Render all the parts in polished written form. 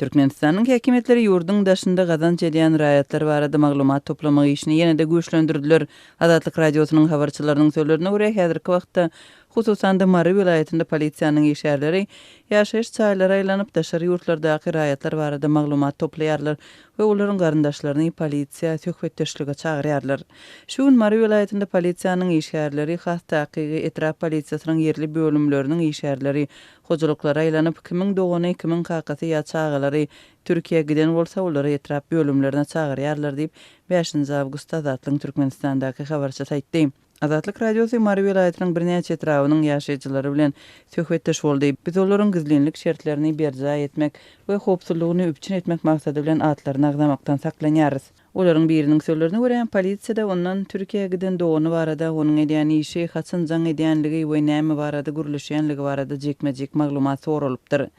Türkmenistanyň häkimetleri ýurdun daşynda gazanç edýän raýatlar barada maglumat toplamak işini ýene-de güýçlendirdiler. Azatlyk radiosynyň habarçylarynyň sözlerine görä, häzirki wagtda hususan da Mary vilayetinde polisiýanyň işgärleri ýaşaýyş çaýlara aýlanyp daşary ýurtlardaky raýatlar barada maglumat toplaýarlar we olaryň garyndaşlaryny polisiýa söhbetdeşlige çagyrýarlar. Şu gün Mary vilayetinde polisiýanyň işgärleri has takygy etraf polisiýasynyň ýerli bölümleriniň işgärleri hojuluklara aýlanyp kimin dogany, kimin kakasy ýa çagalary Türkiýe giden bolsa olary etraf bölümlerine çagyrýarlar diýip 5-nji awgustda Azatlyk Türkmenistandaky habarçy saýtdy. Azatlyk radiosy Mary vilayetiniň birnäçe etrawynyň ýaşaýjylary bilen söhbetdeş boldy. Biz olaryň gizlinlik şertlerini berja etmek we howpsuzlygyny üpçün etmek maksady bilen atlaryny agdamakdan saklanýarys. Olaryň biriniň sözlerine görä, polisiýada ondan Türkiýe giden dogany barada onuň edýän işi, haçan jaň edýänligi we näme barada gürleşýänligi barada jekmejek maglumat soralypdyr.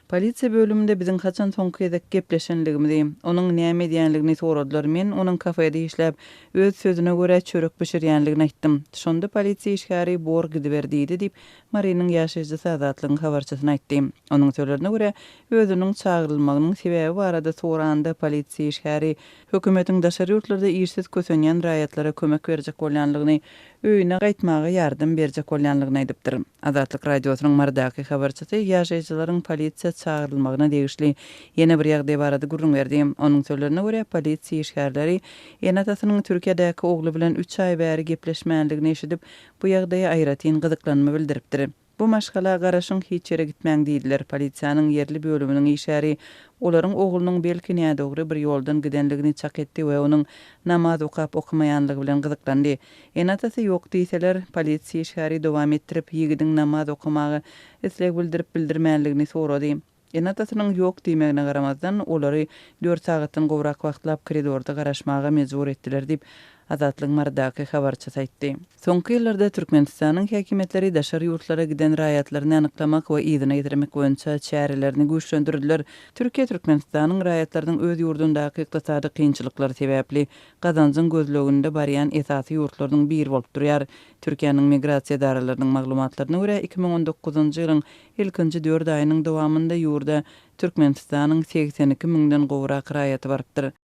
Polisiýa bölüminde biziň haçan soňky gezek gepleşenligimizi, onuň näme edýänligini soradylar. Men onuň kafede işläp, öz sözüne görä çörek pişirýänligini aýtdym. Şonda polisiýa işgäri bor gidiberdi diýip Marynyň ýaşaýjysy Azatlygyň habarçysyna aýtdy. Onuň sözlerine görä, özüniň çağrylmagynyň sebebi barada soranda polisiýa işgäri hökümetiň daşary ýurtlarda işsiz kösenýän raýatlara kömek berjek bolýanlygyny, öýüne gaýtmagy ýardym berjek bolýanlygyny aýdypdyr. Azatlyk radiosynyň Mardaky habarçysy ýaşaýjylaryň polisiýa çağrylmagyna degişli ýene bir ýagdaý barada gurrun berdi. Onuň sözlerine görä, polisiýa işgärleri enatasynyň Türkiýedäki ogly bilen 3 aý bäri gepleşmänligini eşidip, bu ýagdaýa aýratyn gyzyklanma bildiripdir. Bu maşgala garaşyň hiç ýere gitmäň diýdiler. Polisiýanyň ýerli bölüminiň işgäri olaryň oglunyň belki nädogry bir ýoldan gidenligini çak etdi we onuň namaz okap okumaýanlygy bilen gyzyklandy. Enatasy ýok diýseler, polisiýa işgäri dowam etdirip ýigidiň namaz okumagy isleg bildirip bildirmänligini sorady. Enatasynyň ýok diýmegine garamazdan olary 4 sagatdan gowrak wagtlap koridorda garaşmaga mejbur etdiler diýip Azatlyk Mardaky habarçy saýtdy. Soňky ýyllarda Türkmenistanyň häkimetleri daşary ýurtlara giden raýatlaryny anyklamak we ýygyna ýetirmek boýunça çärelerini güýçlendirdiler. Türkiýe Türkmenistanyň raýatlarynyň öz ýurdundaky ykdysady kynçylyklary sebäpli gazanjyň gözleginde barýan esasy ýurtlarynyň biri bolup durýar. Türkiýanyň migrasiýa daralarynyň maglumatlaryna görä 2019-njy ýylyň ilkinji 4 aýynyň dowamında ýurda Türkmenistanyň 82 000den gowrak raýaty bardyr.